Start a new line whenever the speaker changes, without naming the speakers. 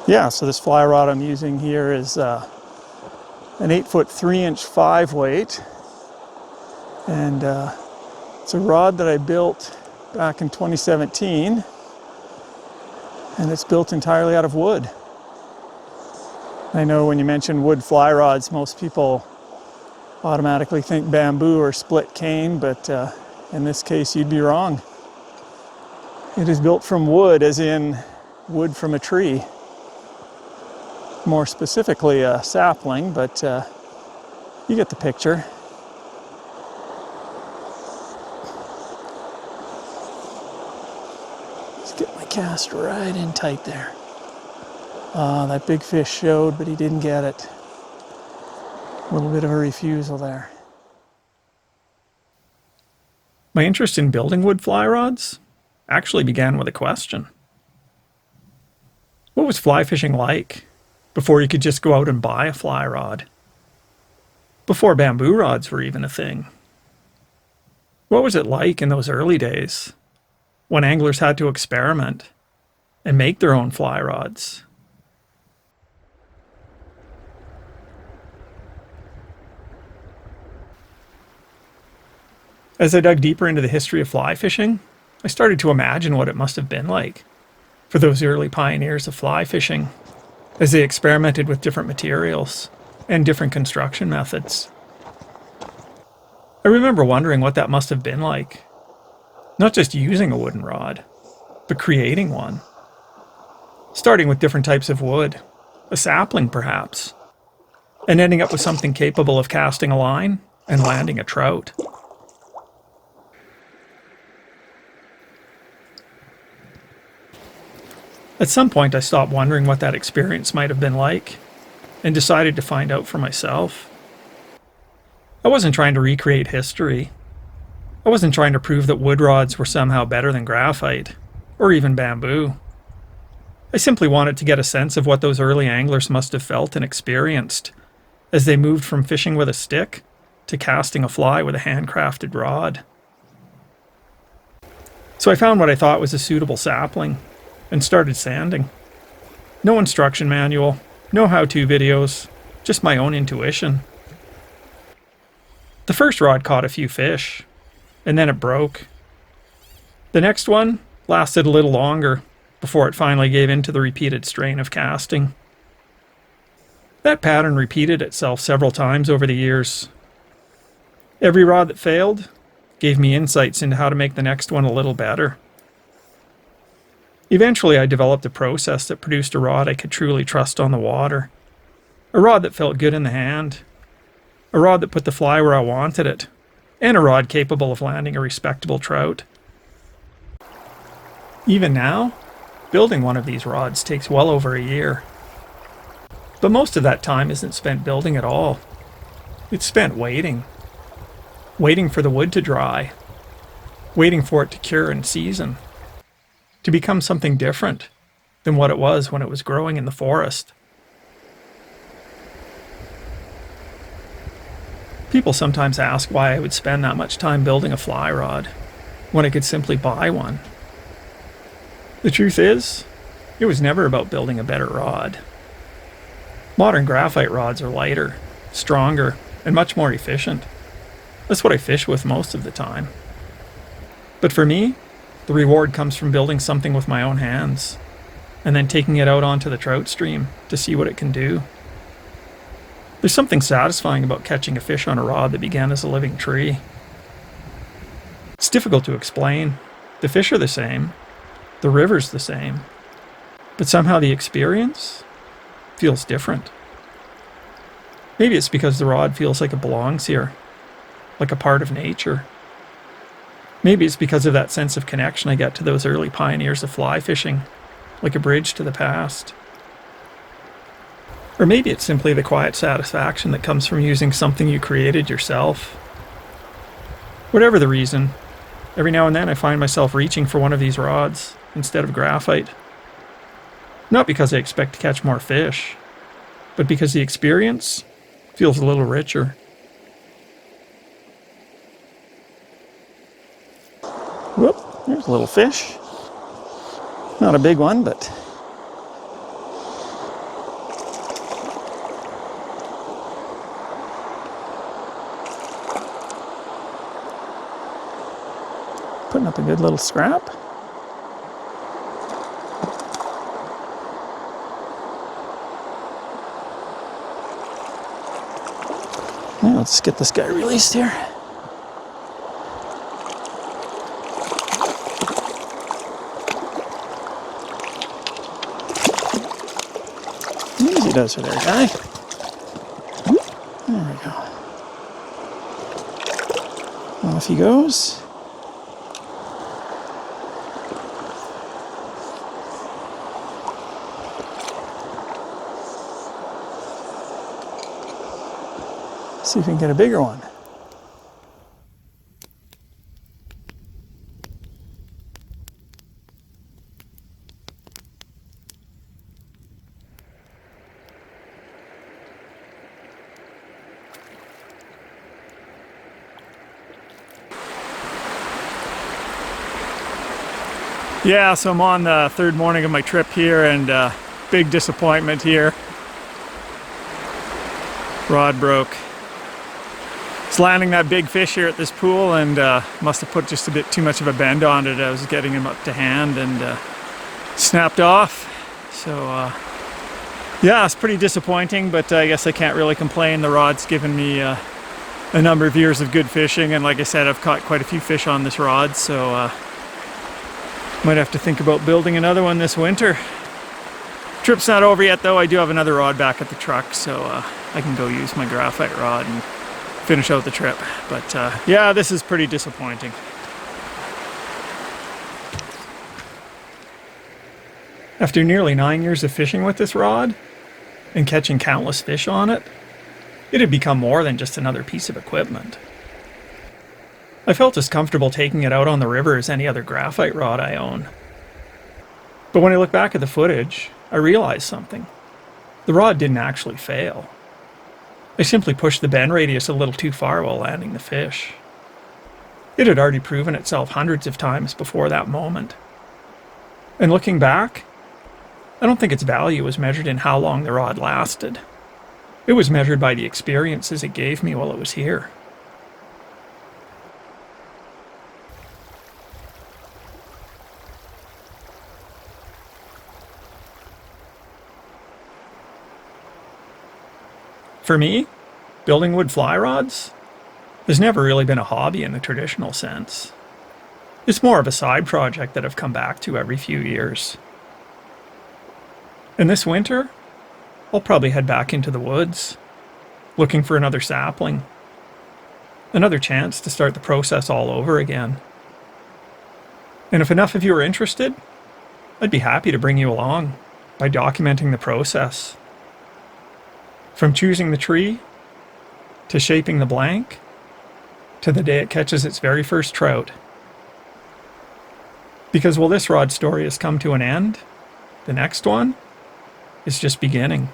Yeah, so this fly rod I'm using here is an 8-foot 3-inch 5-weight, and it's a rod that I built back in 2017, and it's built entirely out of wood. I know when you mention wood fly rods, most people automatically think bamboo or split cane, but in this case you'd be wrong. It is built from wood, as in wood from a tree. More specifically a sapling, but you get the picture. Let's get my cast right in tight there. That big fish showed, but he didn't get it. A little bit of a refusal there. My interest in building wood fly rods actually began with a question. What was fly fishing like before you could just go out and buy a fly rod? Before bamboo rods were even a thing? What was it like in those early days when anglers had to experiment and make their own fly rods? As I dug deeper into the history of fly fishing, I started to imagine what it must have been like for those early pioneers of fly fishing as they experimented with different materials and different construction methods. I remember wondering what that must have been like. Not just using a wooden rod, but creating one. Starting with different types of wood, a sapling perhaps, and ending up with something capable of casting a line and landing a trout. At some point I stopped wondering what that experience might have been like and decided to find out for myself. I wasn't trying to recreate history. I wasn't trying to prove that wood rods were somehow better than graphite, or even bamboo. I simply wanted to get a sense of what those early anglers must have felt and experienced as they moved from fishing with a stick to casting a fly with a handcrafted rod. So I found what I thought was a suitable sapling and started sanding. No instruction manual, no how-to videos, just my own intuition. The first rod caught a few fish, and then it broke. The next one lasted a little longer before it finally gave in to the repeated strain of casting. That pattern repeated itself several times over the years. Every rod that failed gave me insights into how to make the next one a little better. Eventually I developed a process that produced a rod I could truly trust on the water. A rod that felt good in the hand. A rod that put the fly where I wanted it. And a rod capable of landing a respectable trout. Even now, building one of these rods takes well over a year. But most of that time isn't spent building at all. It's spent waiting. Waiting for the wood to dry. Waiting for it to cure and season. To become something different than what it was when it was growing in the forest. People sometimes ask why I would spend that much time building a fly rod when I could simply buy one. The truth is, it was never about building a better rod. Modern graphite rods are lighter, stronger, and much more efficient. That's what I fish with most of the time. But for me, the reward comes from building something with my own hands, and then taking it out onto the trout stream to see what it can do. There's something satisfying about catching a fish on a rod that began as a living tree. It's difficult to explain. The fish are the same, the river's the same, but somehow the experience feels different. Maybe it's because the rod feels like it belongs here, like a part of nature. Maybe it's because of that sense of connection I get to those early pioneers of fly fishing, like a bridge to the past. Or maybe it's simply the quiet satisfaction that comes from using something you created yourself. Whatever the reason, every now and then I find myself reaching for one of these rods instead of graphite. Not because I expect to catch more fish, but because the experience feels a little richer. Whoop, there's a little fish. Not a big one, but putting up a good little scrap. Now let's get this guy released here. Easy does it there, guy. There we go. Off he goes. See if we can get a bigger one. Yeah, so I'm on the third morning of my trip here, and big disappointment here. Rod broke. Was landing that big fish here at this pool, and must have put just a bit too much of a bend on it. I was getting him up to hand and snapped off. So yeah, it's pretty disappointing, but I guess I can't really complain. The rod's given me a number of years of good fishing, and like I said, I've caught quite a few fish on this rod, so might have to think about building another one this winter. Trip's not over yet though. I do have another rod back at the truck, so I can go use my graphite rod and finish out the trip. But yeah, this is pretty disappointing. After nearly 9 years of fishing with this rod and catching countless fish on it, it had become more than just another piece of equipment. I felt as comfortable taking it out on the river as any other graphite rod I own. But when I look back at the footage, I realized something. The rod didn't actually fail. I simply pushed the bend radius a little too far while landing the fish. It had already proven itself hundreds of times before that moment. And looking back, I don't think its value was measured in how long the rod lasted. It was measured by the experiences it gave me while it was here. For me, building wood fly rods has never really been a hobby in the traditional sense. It's more of a side project that I've come back to every few years. And this winter, I'll probably head back into the woods, looking for another sapling. Another chance to start the process all over again. And if enough of you are interested, I'd be happy to bring you along by documenting the process. From choosing the tree, to shaping the blank, to the day it catches its very first trout. Because while this rod story has come to an end, the next one is just beginning.